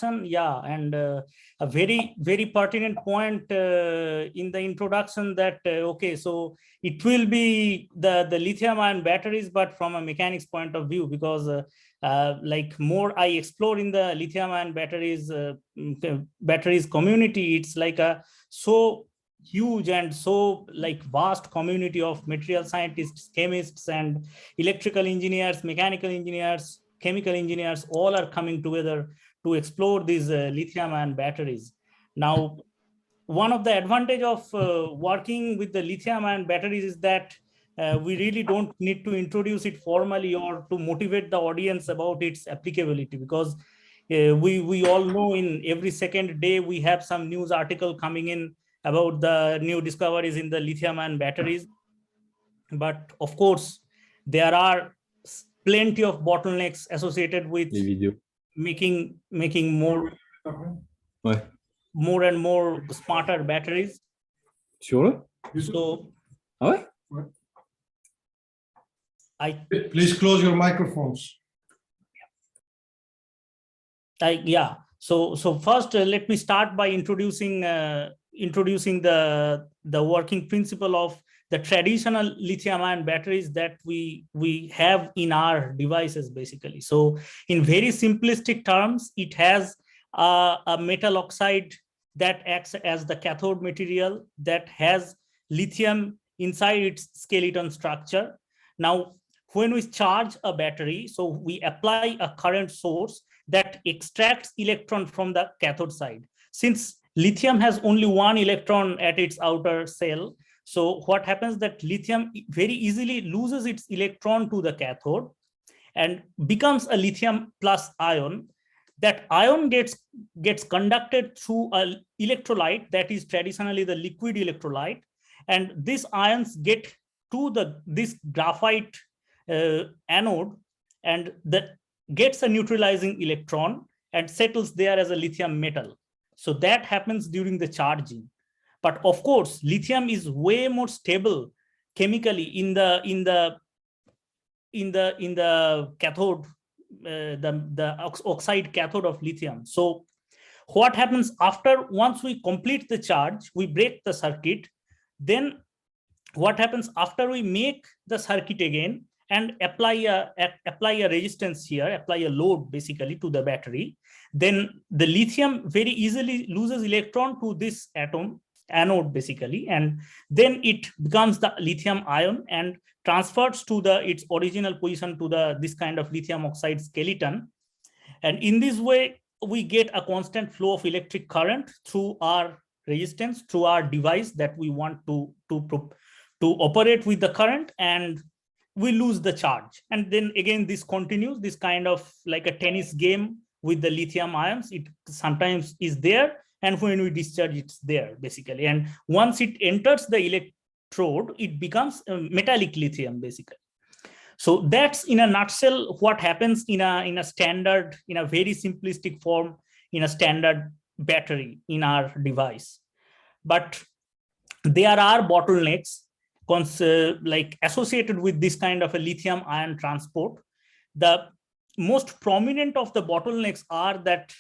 Yeah, and a very pertinent point in the introduction that okay, so it will be the lithium ion batteries, but from a mechanics point of view, because like more I explore in the lithium ion batteries community, it's like a so huge and so like vast community of material scientists, chemists, and electrical engineers, mechanical engineers, chemical engineers, all are coming together to explore these lithium ion batteries. Now, one of the advantage of working with the lithium ion batteries is that we really don't need to introduce it formally or to motivate the audience about its applicability, because we all know in every second day we have some news article coming in about the new discoveries in the lithium ion batteries. But of course, there are plenty of bottlenecks associated with making more and more smarter batteries. Sure. So please close your microphones. Yeah. So first, let me start by introducing the working principle of the traditional lithium-ion batteries that we have in our devices, basically. So in very simplistic terms, it has a metal oxide that acts as the cathode material that has lithium inside its skeleton structure. Now, when we charge a battery, so we apply a current source that extracts electron from the cathode side. Since lithium has only one electron at its outer shell, so what happens that lithium very easily loses its electron to the cathode and becomes a lithium plus ion. That ion gets conducted through an electrolyte that is traditionally the liquid electrolyte, and these ions get to this graphite anode, and that gets a neutralizing electron and settles there as a lithium metal. So that happens during the charging. But of course, lithium is way more stable chemically in the cathode, the oxide cathode of lithium. So what happens after, once we complete the charge, we break the circuit. Then what happens after we make the circuit again and apply a resistance here, apply a load basically to the battery, then the lithium very easily loses electron to this anode basically, and then it becomes the lithium ion and transfers to its original position to this kind of lithium oxide skeleton. And in this way, we get a constant flow of electric current through our resistance, through our device that we want to operate with the current, and we lose the charge. And then again, this continues, this kind of like a tennis game with the lithium ions. It sometimes is there, and when we discharge, it's there basically. And once it enters the electrode, it becomes metallic lithium basically. So that's in a nutshell what happens in a standard, in a very simplistic form, in a standard battery in our device. But there are bottlenecks like associated with this kind of a lithium ion transport. The most prominent of the bottlenecks are that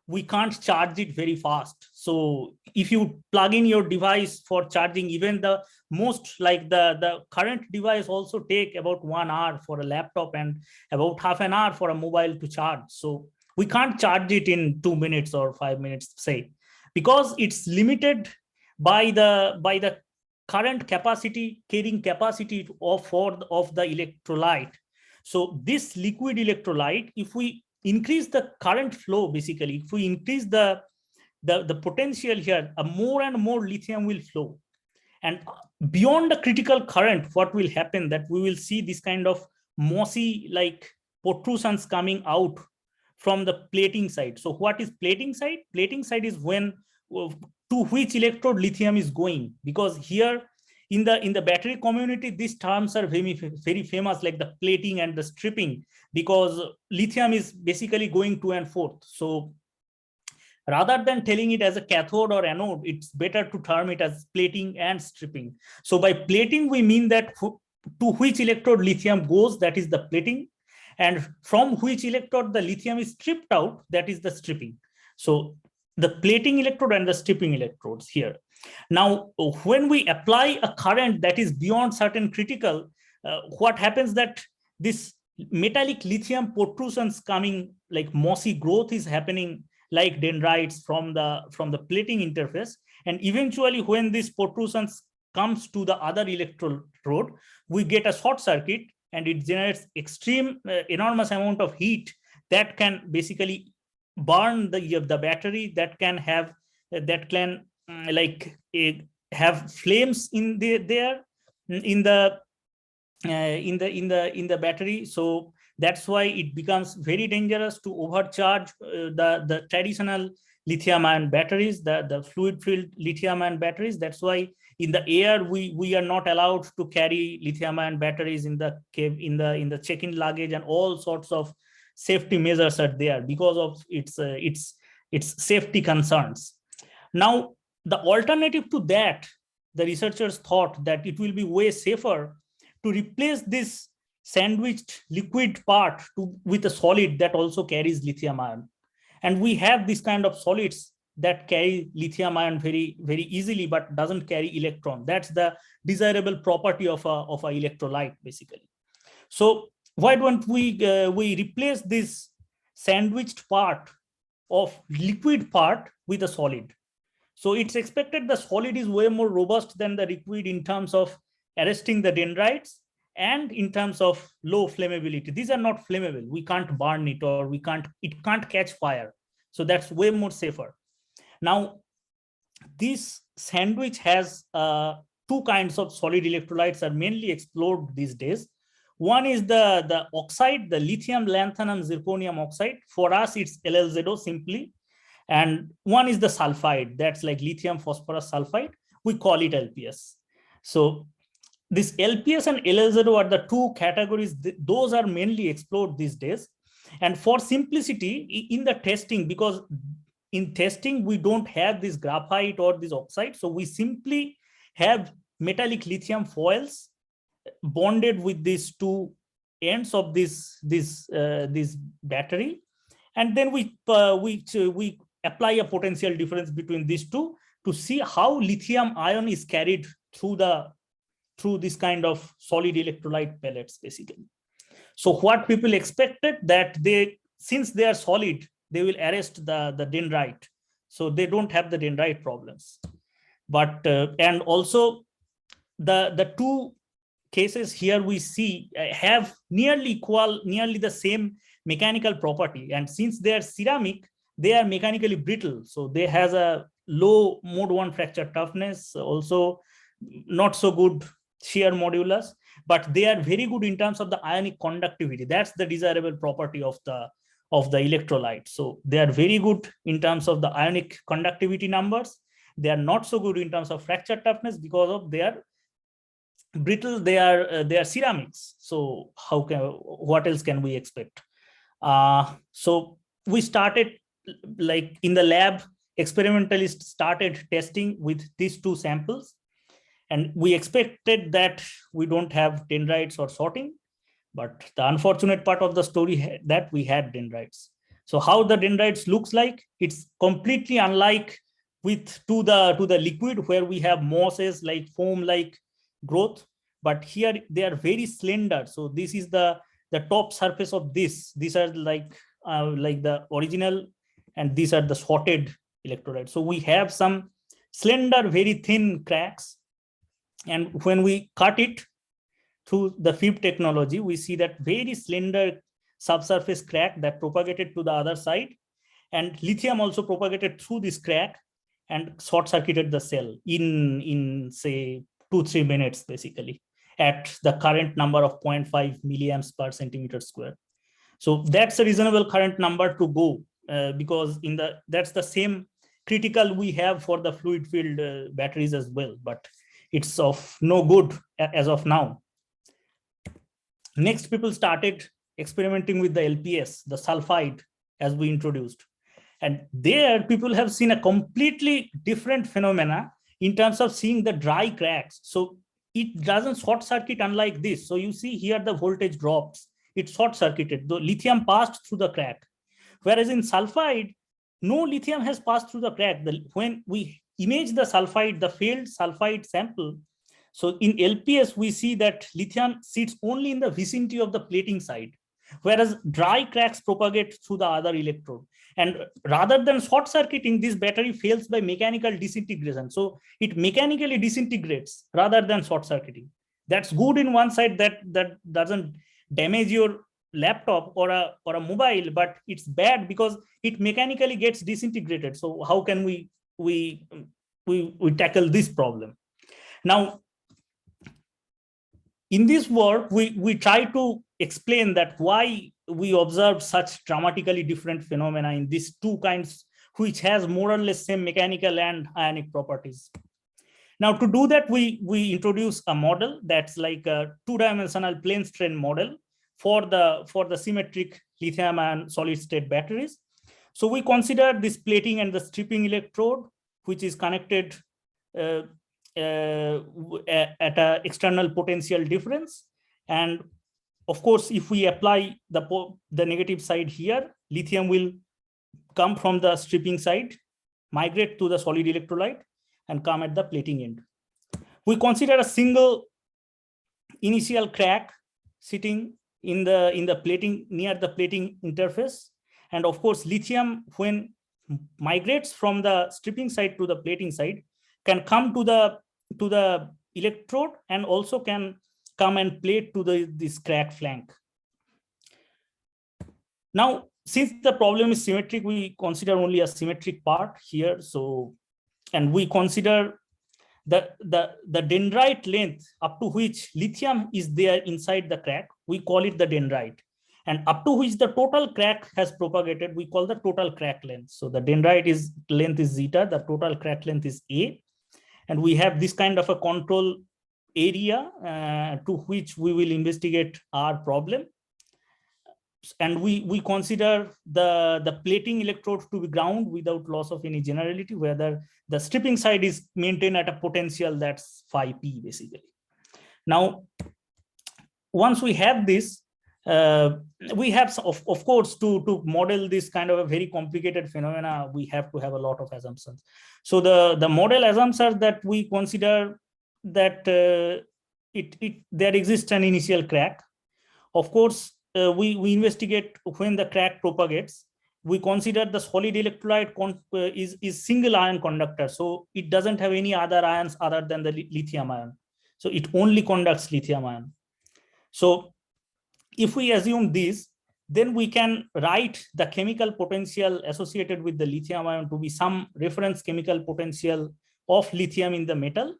we can't charge it very fast. So if you plug in your device for charging, even the most, like the current device also take about 1 hour for a laptop and about half an hour for a mobile to charge. So we can't charge it in 2 minutes or 5 minutes, say, because it's limited by the current capacity, carrying capacity of the electrolyte. So this liquid electrolyte, if we increase the current flow, basically, if we increase the potential here, more and more lithium will flow. And beyond the critical current, what will happen that we will see this kind of mossy like protrusions coming out from the plating side. So what is plating side? Plating side is when to which electrode lithium is going, because here in the battery community, these terms are very famous, like the plating and the stripping, because lithium is basically going to and forth. So rather than telling it as a cathode or anode, it's better to term it as plating and stripping. So by plating, we mean that to which electrode lithium goes, that is the plating, and from which electrode the lithium is stripped out, that is the stripping. So the plating electrode and the stripping electrodes here. Now, when we apply a current that is beyond certain critical, what happens that this metallic lithium protrusions coming, like mossy growth is happening like dendrites from the plating interface. And eventually when this protrusions comes to the other electrode, we get a short circuit, and it generates extreme enormous amount of heat that can basically burn the battery, that can have have flames in there in the battery. So that's why it becomes very dangerous to overcharge the traditional lithium ion batteries, the fluid filled lithium ion batteries. That's why in the air we are not allowed to carry lithium ion batteries in the check-in luggage, and all sorts of safety measures are there because of its safety concerns. Now, the alternative to that, the researchers thought that it will be way safer to replace this sandwiched liquid part with a solid that also carries lithium ion. And we have this kind of solids that carry lithium ion very, very easily, but doesn't carry electron. That's the desirable property of a electrolyte, basically. So why don't we replace this sandwiched part of liquid part with a solid? So it's expected the solid is way more robust than the liquid in terms of arresting the dendrites and in terms of low flammability. These are not flammable. We can't burn it, or it can't catch fire. So that's way more safer. Now, this sandwich has two kinds of solid electrolytes are mainly explored these days. One is the oxide, the lithium lanthanum zirconium oxide. For us, it's LLZO simply. And one is the sulfide, that's like lithium phosphorus sulfide. We call it LPS. So this LPS and LLZO are the two categories. Those are mainly explored these days. And for simplicity in the testing, because in testing, we don't have this graphite or this oxide. So we simply have metallic lithium foils bonded with these two ends of this battery. And then we apply a potential difference between these two to see how lithium ion is carried through this kind of solid electrolyte pellets, basically. So what people expected that since they are solid, they will arrest the dendrite. So they don't have the dendrite problems. But and also the two cases here we see have nearly the same mechanical property. And since they are ceramic, they are mechanically brittle. So they has a low mode 1 fracture toughness, also not so good shear modulus, but they are very good in terms of the ionic conductivity. That's the desirable property of the electrolyte. So they are very good in terms of the ionic conductivity numbers. They are not so good in terms of fracture toughness because of their brittle. They are ceramics. So what else can we expect? So we started, like in the lab, experimentalists started testing with these two samples, and we expected that we don't have dendrites or sorting. But the unfortunate part of the story that we had dendrites. So how the dendrites looks like, it's completely unlike to the liquid, where we have mosses like foam like growth, but here they are very slender. So this is the top surface of this. These are like the original, and these are the sorted electrolytes. So we have some slender, very thin cracks, and when we cut it through the FIB technology, we see that very slender subsurface crack that propagated to the other side, and lithium also propagated through this crack and short circuited the cell in say 2-3 minutes, basically, at the current number of 0.5 milliamps per centimeter square. So that's a reasonable current number to go, because that's the same critical we have for the fluid filled batteries as well, but it's of no good as of now. Next, people started experimenting with the LPS, the sulfide, as we introduced. And there people have seen a completely different phenomena in terms of seeing the dry cracks. So it doesn't short circuit unlike this. So you see here the voltage drops. It's short circuited. The lithium passed through the crack. Whereas in sulfide, no lithium has passed through the crack. When we image the sulfide, the failed sulfide sample, so in LPS, we see that lithium sits only in the vicinity of the plating side, whereas dry cracks propagate through the other electrode. And rather than short circuiting, this battery fails by mechanical disintegration. So it mechanically disintegrates rather than short circuiting. That's good in one side, that doesn't damage your laptop or a mobile, but it's bad because it mechanically gets disintegrated. So how can we tackle this problem? Now, in this work, we try to explain that why we observe such dramatically different phenomena in these two kinds, which has more or less same mechanical and ionic properties. Now, to do that, we introduce a model that's like a two-dimensional plane strain model for the symmetric lithium and solid state batteries. So we consider this plating and the stripping electrode, which is connected at an external potential difference. And of course, if we apply the negative side here, lithium will come from the stripping side, migrate to the solid electrolyte, and come at the plating end. We consider a single initial crack sitting in the plating, near the plating interface. And of course, lithium, when migrates from the stripping side to the plating side, can come to the electrode and also can come and plate to this crack flank. Now, since the problem is symmetric, we consider only a symmetric part here. So, and we consider the dendrite length up to which lithium is there inside the crack, we call it the dendrite. And up to which the total crack has propagated, we call the total crack length. So the dendrite length is zeta, the total crack length is A. And we have this kind of a control area to which we will investigate our problem. And we consider the plating electrode to be ground without loss of any generality, whether the stripping side is maintained at a potential that's phi p basically. Now, once we have this, we have, of course, to model this kind of a very complicated phenomena, we have to have a lot of assumptions. So the model assumptions that we consider that there exists an initial crack. Of course, we investigate when the crack propagates. We consider the solid electrolyte is single ion conductor, so it doesn't have any other ions other than the lithium ion. So it only conducts lithium ion. So if we assume this, then we can write the chemical potential associated with the lithium ion to be some reference chemical potential of lithium in the metal,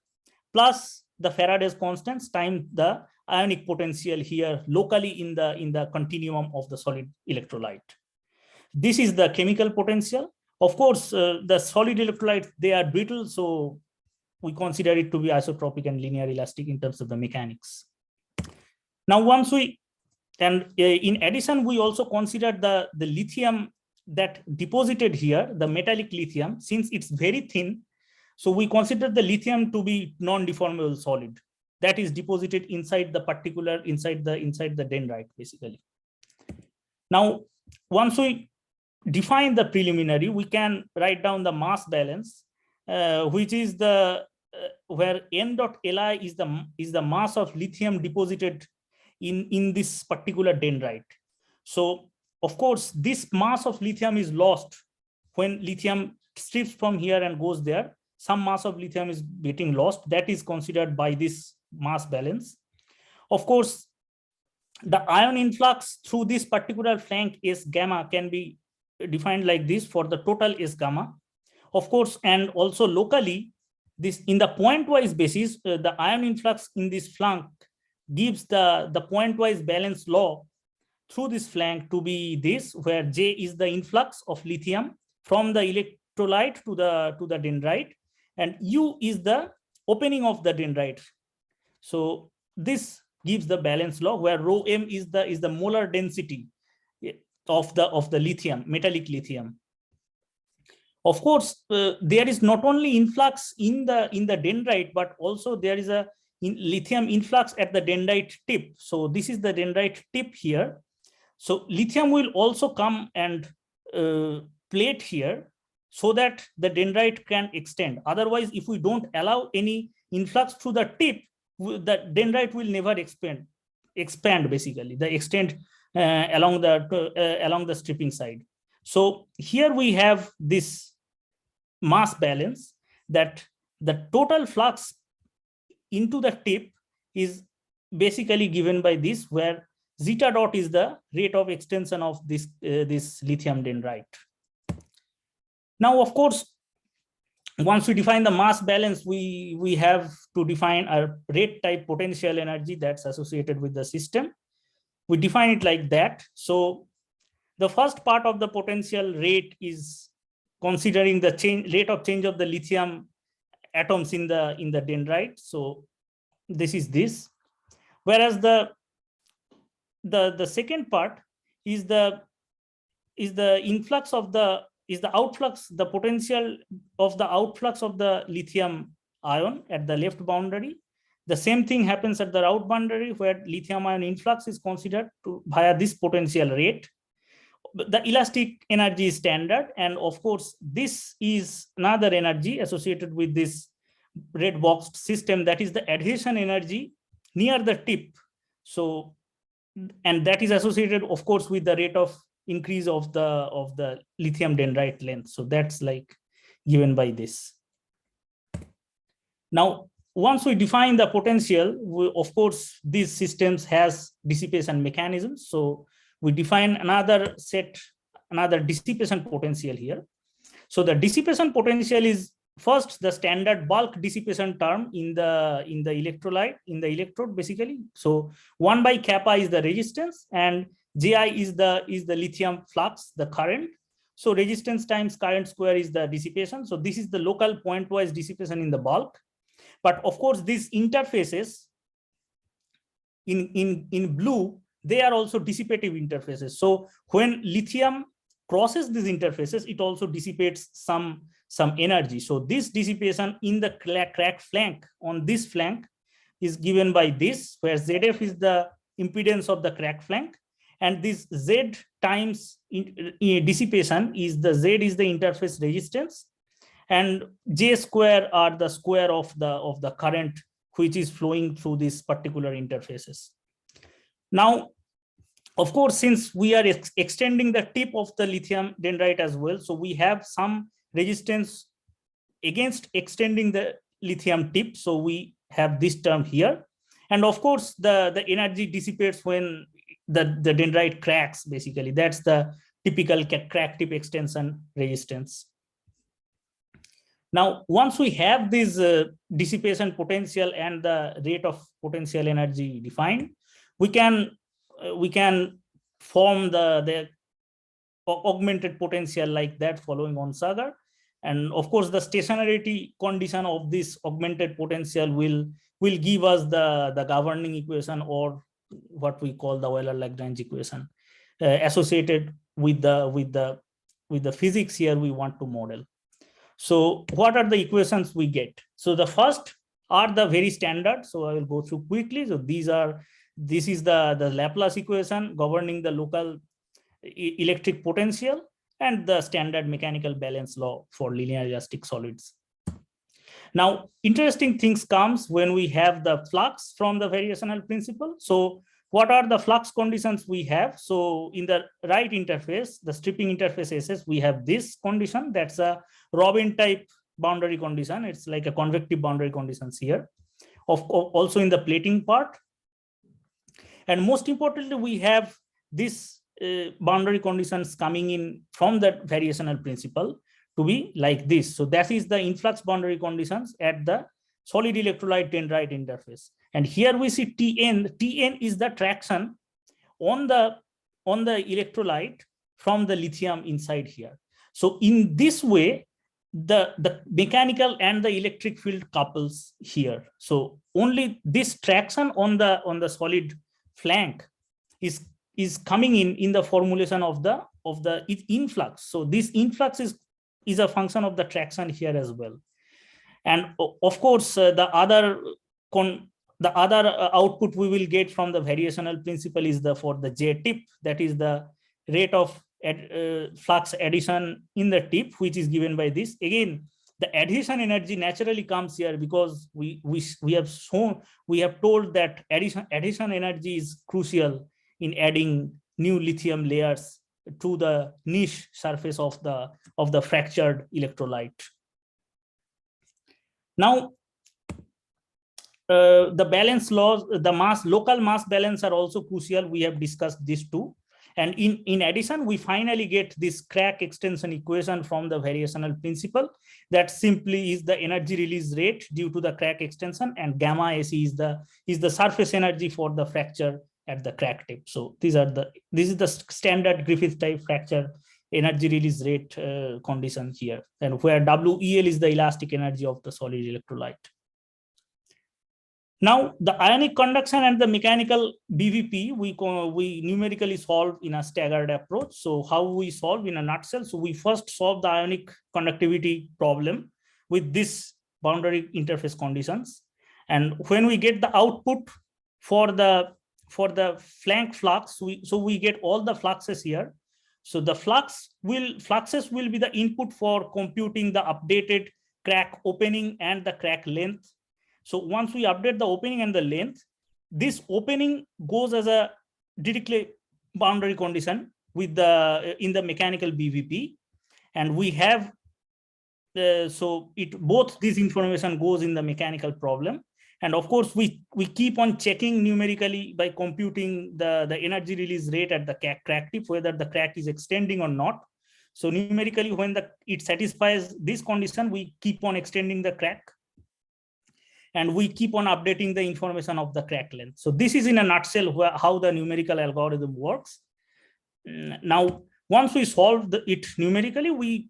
plus the Faraday's constants times the ionic potential here locally in the continuum of the solid electrolyte. This is the chemical potential. Of course, the solid electrolytes, they are brittle, so we consider it to be isotropic and linear elastic in terms of the mechanics. Now, once we, and in addition, we also consider the lithium that deposited here, the metallic lithium, since it's very thin. So we consider the lithium to be non-deformable solid that is deposited inside the particular, inside the dendrite, basically. Now, once we define the preliminary, we can write down the mass balance, which is the where n dot Li is the mass of lithium deposited in this particular dendrite. So, of course, this mass of lithium is lost when lithium strips from here and goes there. Some mass of lithium is getting lost. That is considered by this mass balance. Of course, the ion influx through this particular flank S gamma can be defined like this for the total S gamma. Of course, and also locally, this in the pointwise basis, the ion influx in this flank gives the pointwise balance law through this flank to be this, where J is the influx of lithium from the electrolyte to the dendrite, and U is the opening of the dendrite. So this gives the balance law where rho m is the molar density of the lithium, metallic lithium. Of course, there is not only influx in the dendrite, but also there is a lithium influx at the dendrite tip. So this is the dendrite tip here. So lithium will also come and plate here. so that the dendrite can extend. Otherwise, if we don't allow any influx through the tip, the dendrite will never expand basically, the extent along the stripping side. So here we have this mass balance, that the total flux into the tip is basically given by this, where zeta dot is the rate of extension of this lithium dendrite. Now, of course, once we define the mass balance, we have to define a rate type potential energy that's associated with the system. We define it like that. So the first part of the potential rate is considering the rate of change of the lithium atoms in the dendrite. So this is this. Whereas the second part is the influx of the outflux, the potential of the outflux of the lithium ion at the left boundary. The same thing happens at the right boundary, where lithium ion influx is considered via this potential rate. The elastic energy is standard, and of course this is another energy associated with this red boxed system, that is the adhesion energy near the tip. So, and that is associated, of course, with the rate of increase of the lithium dendrite length. So that's like given by this. Now, once we define the potential, of course, these systems has dissipation mechanisms. So we define another dissipation potential here. So the dissipation potential is first the standard bulk dissipation term in the electrolyte, in the electrode basically. So 1 by kappa is the resistance, and Ji is the lithium flux, the current. So resistance times current square is the dissipation. So this is the local point-wise dissipation in the bulk. But of course, these interfaces in blue, they are also dissipative interfaces. So when lithium crosses these interfaces, it also dissipates some energy. So this dissipation in the cracked flank, on this flank, is given by this, where ZF is the impedance of the cracked flank, and this Z times dissipation is the Z is the interface resistance, and J square are the square of the current which is flowing through these particular interfaces. Now, of course, since we are extending the tip of the lithium dendrite as well, so we have some resistance against extending the lithium tip. So we have this term here. And of course, the energy dissipates when the dendrite cracks, basically. That's the typical crack tip extension resistance. Now, once we have this dissipation potential and the rate of potential energy defined, we can form the augmented potential like that following on Sagar. And of course, the stationarity condition of this augmented potential will give us the governing equation, or what we call the Euler-Lagrange equation, associated with the physics here we want to model. So what are the equations we get? So the first are the very standard. So I will go through quickly. So this is the Laplace equation governing the local electric potential and the standard mechanical balance law for linear elastic solids. Now, interesting things comes when we have the flux from the variational principle. So what are the flux conditions we have? So in the right interface, the stripping interfaces, we have this condition. That's a Robin type boundary condition. It's like a convective boundary conditions here. Also in the plating part. And most importantly, we have this boundary conditions coming in from the variational principle to be like this. So that is the influx boundary conditions at the solid electrolyte dendrite interface. And here we see Tn. Tn is the traction on the electrolyte from the lithium inside here. So in this way, the mechanical and the electric field couples here. So only this traction on the solid flank is coming in the formulation of the influx. So this influx is a function of the traction here as well. And of course, the other output we will get from the variational principle is for the J tip, that is the rate of flux addition in the tip, which is given by this. Again, the adhesion energy naturally comes here because we have told that adhesion energy is crucial in adding new lithium layers to the niche surface of the fractured electrolyte. Now, the balance laws, the local mass balance are also crucial. We have discussed this too. And in addition, we finally get this crack extension equation from the variational principle that simply is the energy release rate due to the crack extension, and gamma AC is the surface energy for the fracture at the crack tip. So this is the standard Griffith type fracture energy release rate condition here, and where WEL is the elastic energy of the solid electrolyte. Now, the ionic conduction and the mechanical BVP, we numerically solve in a staggered approach. So how we solve in a nutshell? So we first solve the ionic conductivity problem with this boundary interface conditions. And when we get the output for the flank flux, we get all the fluxes here. So the fluxes will be the input for computing the updated crack opening and the crack length. So once we update the opening and the length, this opening goes as a Dirichlet boundary condition with in the mechanical BVP, and we have both this information goes in the mechanical problem, and of course we keep on checking numerically by computing the energy release rate at the crack tip whether the crack is extending or not. So numerically, when it satisfies this condition, we keep on extending the crack, and we keep on updating the information of the crack length. So this is in a nutshell how the numerical algorithm works. Now, once we solve it numerically, we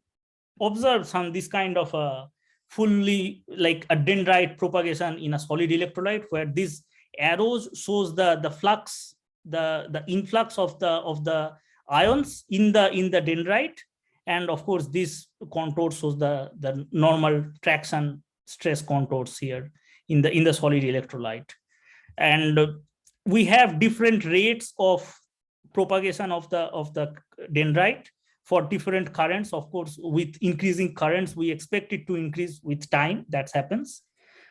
observe this kind of a fully like a dendrite propagation in a solid electrolyte, where these arrows shows the flux, the influx of the ions in the dendrite, and of course this contour shows the normal traction stress contours here in the solid electrolyte. And we have different rates of propagation of the dendrite for different currents. Of course, with increasing currents, we expect it to increase with time. That happens.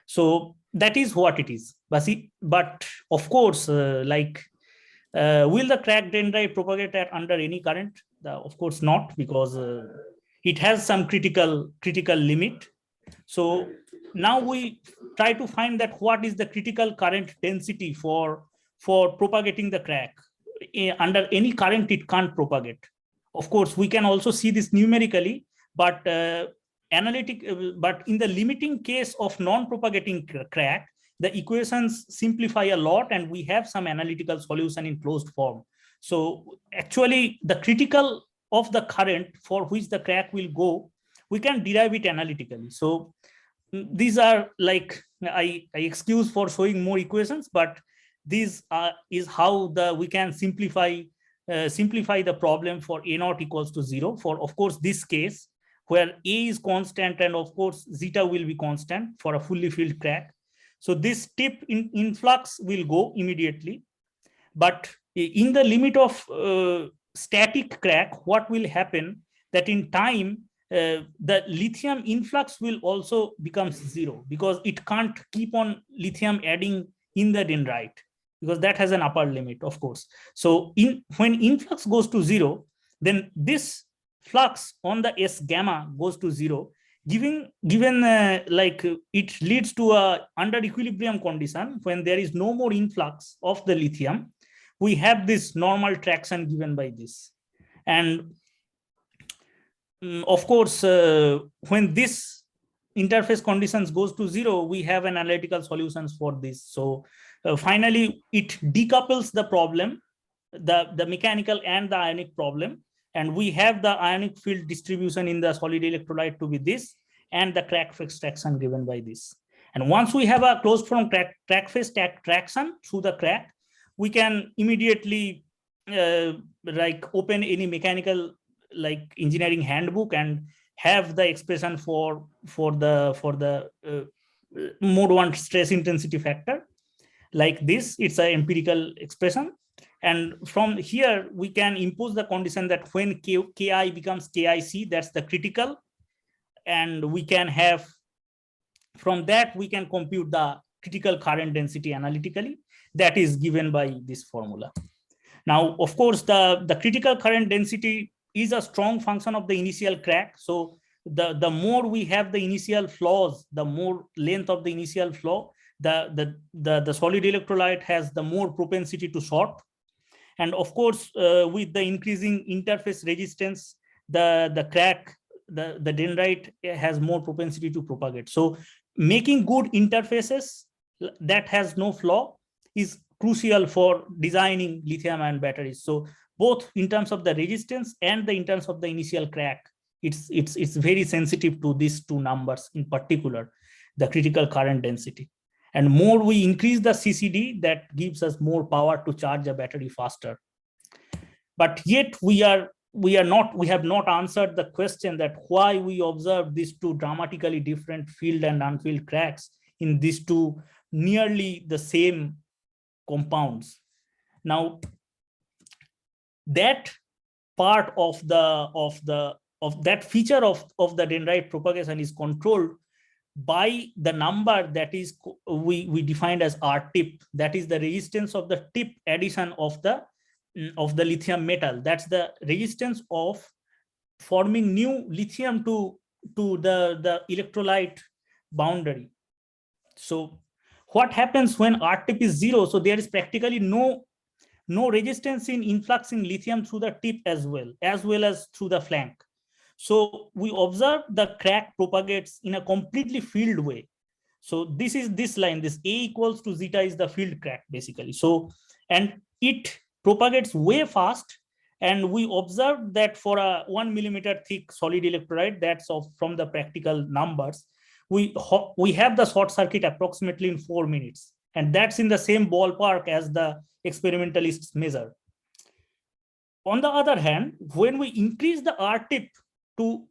So that is what it is. But of course, will the crack dendrite propagate under any current? Of course not, because it has some critical limit. So now we try to find that what is the critical current density for propagating the crack. Under any current, it can't propagate. Of course, we can also see this numerically, but but in the limiting case of non-propagating crack, the equations simplify a lot, and we have some analytical solution in closed form. So actually, the critical of the current for which the crack will go, we can derive it analytically. So these are like, I excuse for showing more equations, but these is how we can simplify the problem for A naught equals to 0 for, of course, this case where A is constant and of course zeta will be constant for a fully filled crack. So this tip influx will go immediately, but in the limit of static crack, what will happen that in time the lithium influx will also become 0, because it can't keep on lithium adding in the dendrite, because that has an upper limit, of course. So when influx goes to 0, then this flux on the S gamma goes to 0, given it leads to a under equilibrium condition. When there is no more influx of the lithium, we have this normal traction given by this. And of course, when this interface conditions goes to 0, we have an analytical solutions for this. So finally, it decouples the problem, the mechanical and the ionic problem. And we have the ionic field distribution in the solid electrolyte to be this, and the crack phase traction given by this. And once we have a closed form crack phase traction through the crack, we can immediately open any mechanical engineering handbook and have the expression for the mode 1 stress intensity factor like this. It's an empirical expression, And from here, we can impose the condition that when Ki becomes KIC, that's the critical. And we can have, from that, we can compute the critical current density analytically. That is given by this formula. Now, of course, the critical current density is a strong function of the initial crack. So the more we have the initial flaws, the more length of the initial flaw, the solid electrolyte has the more propensity to short. And of course, with the increasing interface resistance, the crack, the dendrite has more propensity to propagate. So making good interfaces that has no flaw is crucial for designing lithium ion batteries. So both in terms of the resistance and in terms of the initial crack, it's very sensitive to these two numbers, in particular, the critical current density. And more we increase the CCD, that gives us more power to charge a battery faster. But yet we have not answered the question that why we observe these two dramatically different filled and unfilled cracks in these two nearly the same compounds. Now, that part of that feature of the dendrite propagation is controlled by the number that is we defined as R tip. That is the resistance of the tip addition of the lithium metal. That's the resistance of forming new lithium to the electrolyte boundary. So what happens when R tip is 0? So there is practically no resistance in influxing lithium through the tip as well as through the flank. So we observe the crack propagates in a completely filled way. So this is this line, this A equals to zeta is the filled crack basically. So, and it propagates way fast. And we observed that for a 1 millimeter thick solid electrolyte, that's from the practical numbers, we have the short circuit approximately in 4 minutes. And that's in the same ballpark as the experimentalists measure. On the other hand, when we increase the R tip to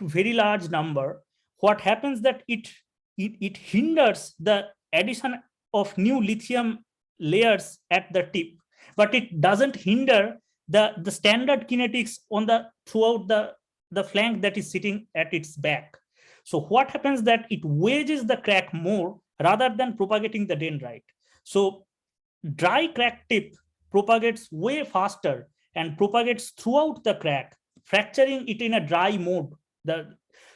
very large number, what happens that it hinders the addition of new lithium layers at the tip, but it doesn't hinder the standard kinetics on throughout the flank that is sitting at its back. So what happens that it wedges the crack more rather than propagating the dendrite. So dry crack tip propagates way faster and propagates throughout the crack, fracturing it in a dry mode.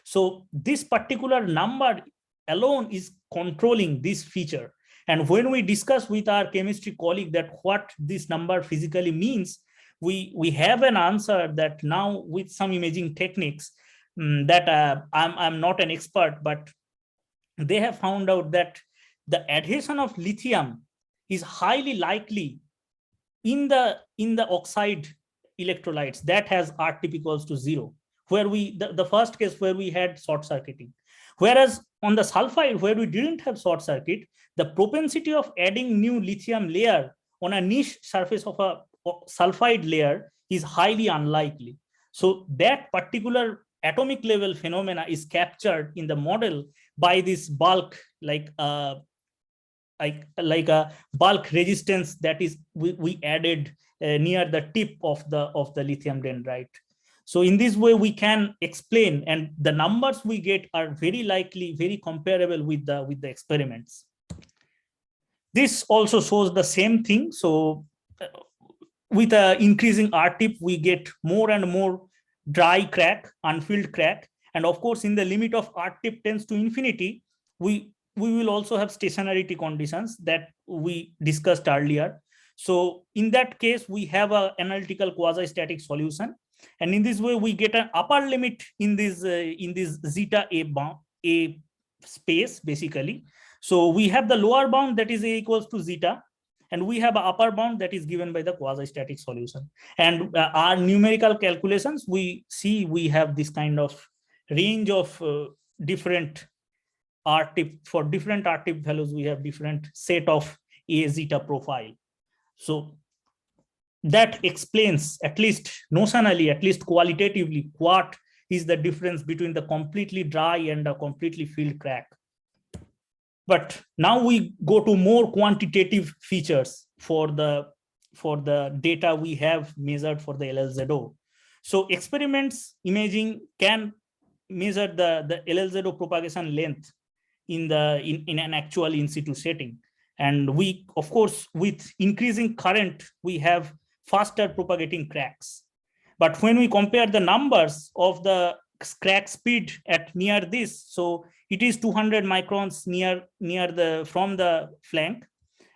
So this particular number alone is controlling this feature. And when we discuss with our chemistry colleague that what this number physically means, we have an answer that now with some imaging techniques that I'm not an expert, but they have found out that the adhesion of lithium is highly likely in the oxide electrolytes that has R tip equals to 0, where the first case where we had short circuiting. Whereas on the sulfide, where we didn't have short circuit, the propensity of adding new lithium layer on a niche surface of a sulfide layer is highly unlikely. So that particular atomic level phenomena is captured in the model by this bulk, like a bulk resistance that is we added near the tip of the lithium dendrite. So in this way we can explain, and the numbers we get are very likely very comparable with the experiments. This also shows the same thing. So with increasing R tip, we get more and more dry crack, unfilled crack, and of course in the limit of R tip tends to infinity, we will also have stationarity conditions that we discussed earlier. So in that case, we have an analytical quasi-static solution, and in this way we get an upper limit in this zeta a space basically. So we have the lower bound that is A equals to zeta, and we have an upper bound that is given by the quasi-static solution. And our numerical calculations, we see we have this kind of range of different R tip. For different R tip values, we have different set of A zeta profile. So that explains, at least notionally, at least qualitatively, what is the difference between the completely dry and a completely filled crack. But now we go to more quantitative features for the data we have measured for the LLZO. So experiments imaging can measure the LLZO propagation length in an actual in situ setting. And we, of course, with increasing current, we have faster propagating cracks. But when we compare the numbers of the crack speed at near this, so it is 200 microns from the flank,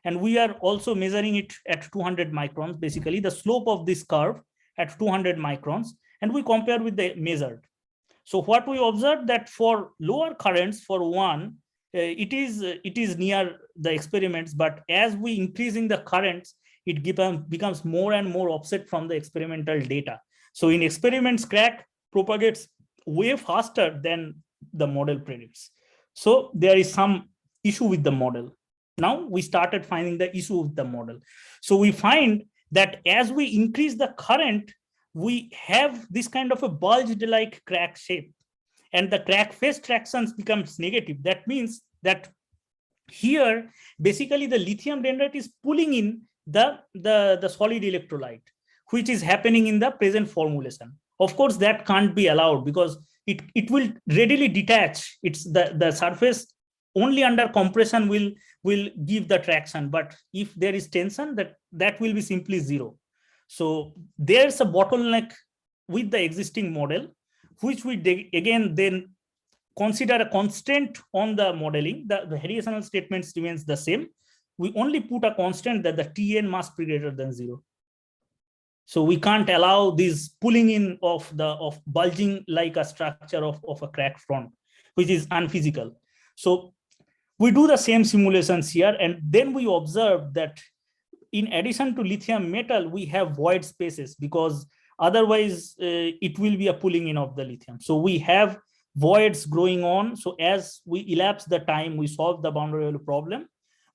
and we are also measuring it at 200 microns, basically the slope of this curve at 200 microns, and we compare with the measured. So what we observed that for lower currents, for one, it is near the experiments, but as we increasing the currents, it becomes more and more offset from the experimental data. So in experiments, crack propagates way faster than the model predicts. So there is some issue with the model. Now we started finding the issue with the model. So we find that as we increase the current, we have this kind of a bulged like crack shape, and the crack face tractions becomes negative. That means that here basically the lithium dendrite is pulling in the solid electrolyte, which is happening in the present formulation. Of course, that can't be allowed because it will readily detach. It's the surface only under compression will give the traction, but if there is tension, that will be simply zero. So there's a bottleneck with the existing model, which we again then consider a constant on the modeling. The variational statements remains the same. We only put a constant that the Tn must be greater than 0. So we can't allow this pulling in of bulging like a structure of a crack front, which is unphysical. So we do the same simulations here, and then we observe that in addition to lithium metal, we have void spaces, because otherwise it will be a pulling in of the lithium. So we have voids growing on. So as we elapse the time, we solve the boundary value problem.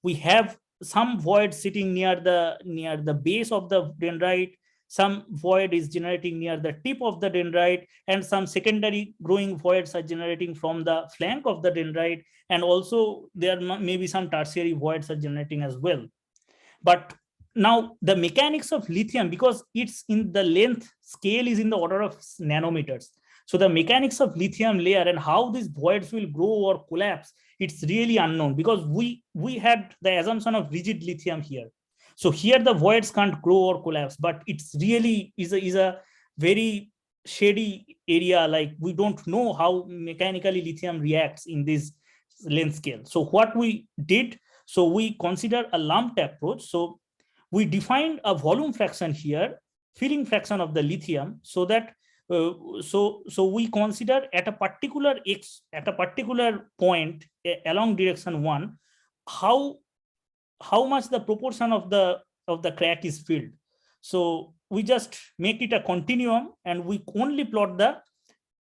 We have some void sitting near the base of the dendrite. Some void is generating near the tip of the dendrite, and some secondary growing voids are generating from the flank of the dendrite. And also there may be some tertiary voids are generating as well. But now the mechanics of lithium, because it's in the length scale is in the order of nanometers. So the mechanics of lithium layer and how these voids will grow or collapse, it's really unknown, because we had the assumption of rigid lithium here. So here the voids can't grow or collapse, but it's really is a very shady area. Like we don't know how mechanically lithium reacts in this length scale. So what we did, so we consider a lumped approach. So we defined a volume fraction here, filling fraction of the lithium, so that so we consider at a particular point along direction 1, how much the proportion of the crack is filled. So we just make it a continuum, and we only plot the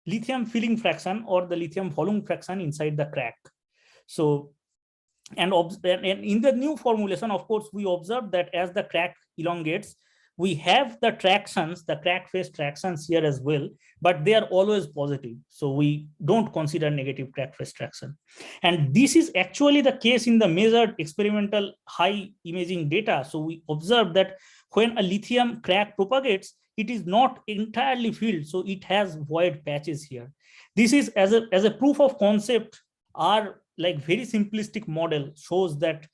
lithium filling fraction or the lithium volume fraction inside the crack. So and in the new formulation, of course, we observe that as the crack elongates, we have the tractions, the crack face tractions here as well, but they are always positive. So we don't consider negative crack face traction. And this is actually the case in the measured experimental high imaging data. So we observe that when a lithium crack propagates, it is not entirely filled. So it has void patches here. This is as a proof of concept. Our like very simplistic model shows that,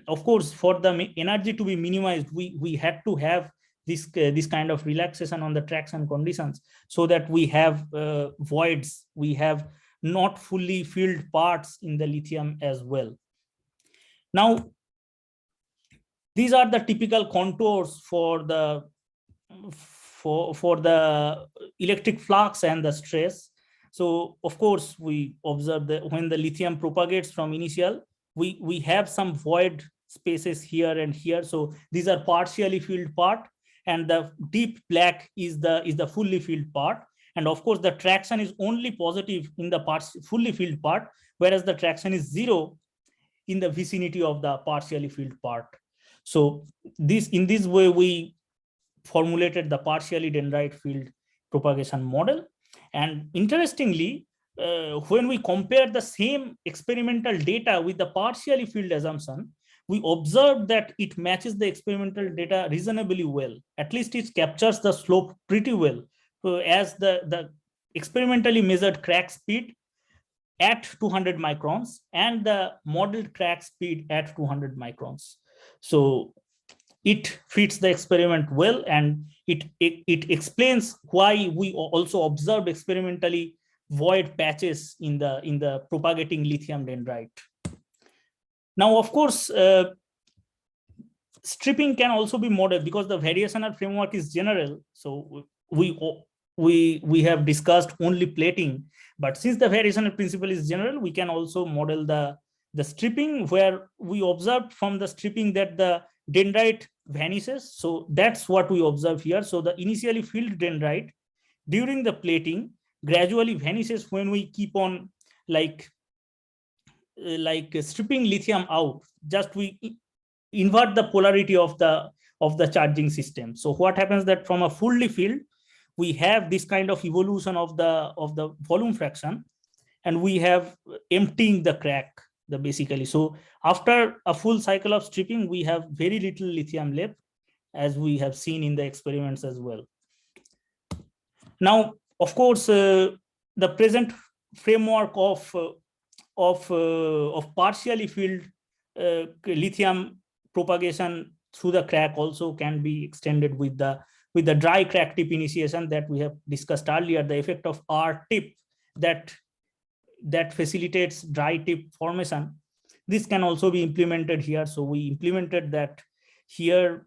of course, for the energy to be minimized, we had to have this kind of relaxation on the traction conditions, so that we have voids, we have not fully filled parts in the lithium as well. Now, these are the typical contours for the electric flux and the stress. So of course, we observe that when the lithium propagates from initial, we have some void spaces here and here. So these are partially filled part, and the deep black is the fully filled part. And of course, the traction is only positive in the fully filled part, whereas the traction is 0 in the vicinity of the partially filled part. So in this way, we formulated the partially dendrite field propagation model. And interestingly, when we compare the same experimental data with the partially filled assumption, we observed that it matches the experimental data reasonably well. At least it captures the slope pretty well. So as the experimentally measured crack speed at 200 microns and the modeled crack speed at 200 microns. So it fits the experiment well, and it explains why we also observed experimentally void patches in the propagating lithium dendrite. Now, of course, stripping can also be modeled because the variational framework is general. So we have discussed only plating, but since the variational principle is general, we can also model the stripping, where we observed from the stripping that the dendrite vanishes. So that's what we observe here. So the initially filled dendrite during the plating gradually vanishes when we keep on like stripping lithium out. Just we invert the polarity of the charging system. So what happens that from a fully filled, we have this kind of evolution of the volume fraction, and we have emptying the crack basically. So after a full cycle of stripping, we have very little lithium left, as we have seen in the experiments as well. Now, of course, the present framework of partially filled lithium propagation through the crack also can be extended with the dry crack tip initiation that we have discussed earlier. The effect of R tip that facilitates dry tip formation, this can also be implemented here. So we implemented that here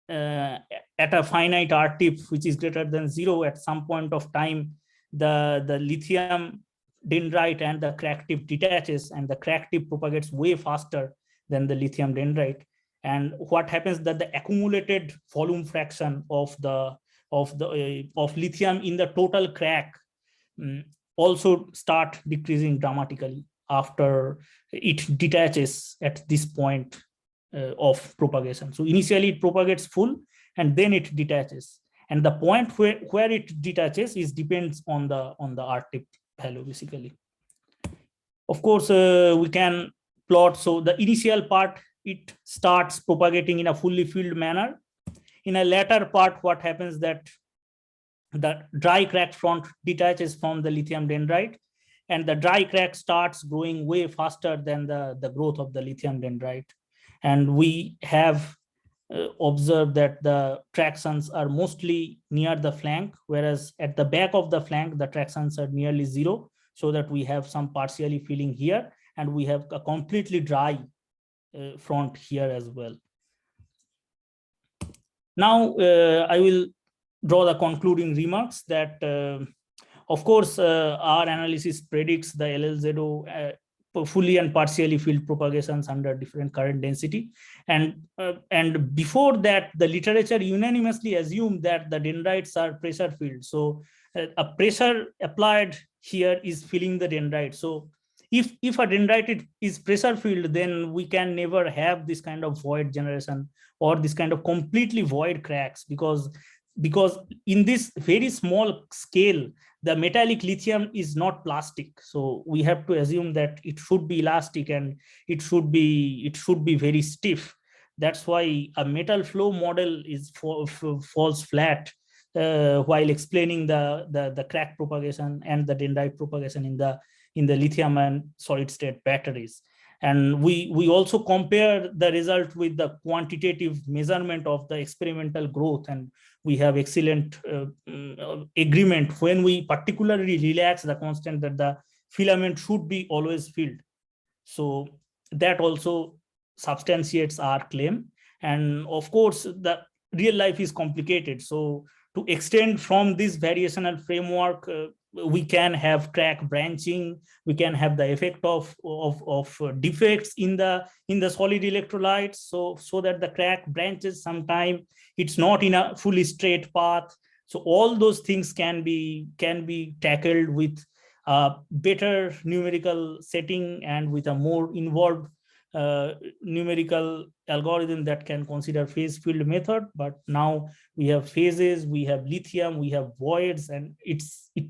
at a finite R tip, which is greater than 0 at some point of time, the lithium dendrite and the crack tip detaches, and the crack tip propagates way faster than the lithium dendrite. And what happens that the accumulated volume fraction of lithium in the total crack also start decreasing dramatically after it detaches at this point of propagation. So initially it propagates full and then it detaches, and the point where it detaches depends on the R tip value basically. Of course, we can plot. So the initial part, it starts propagating in a fully filled manner. In a later part, what happens that the dry crack front detaches from the lithium dendrite, and the dry crack starts growing way faster than the growth of the lithium dendrite. And we have observed that the tractions are mostly near the flank, whereas at the back of the flank, the tractions are nearly 0, so that we have some partially filling here, and we have a completely dry front here as well. Now, I will draw the concluding remarks that, of course, our analysis predicts the LLZO fully and partially filled propagations under different current density. And before that, the literature unanimously assumed that the dendrites are pressure filled. So a pressure applied here is filling the dendrite. So if a dendrite is pressure filled, then we can never have this kind of void generation or this kind of completely void cracks, because in this very small scale, the metallic lithium is not plastic. So we have to assume that it should be elastic and it should be very stiff. That's why a metal flow model falls flat while explaining the crack propagation and the dendrite propagation in the lithium and solid state batteries. And we also compare the result with the quantitative measurement of the experimental growth, and we have excellent agreement when we particularly relax the constant that the filament should be always filled. So that also substantiates our claim. And of course, the real life is complicated. So to extend from this variational framework, we can have crack branching, we can have the effect of defects in the solid electrolytes, so that the crack branches sometime, it's not in a fully straight path. So all those things can be tackled with a better numerical setting and with a more involved numerical algorithm that can consider phase field method. But now we have phases, we have lithium, we have voids, and it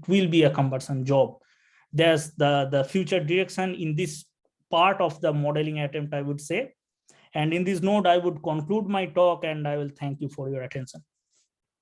will be a cumbersome job. There's the future direction in this part of the modeling attempt, I would say. And in this note, I would conclude my talk, and I will thank you for your attention.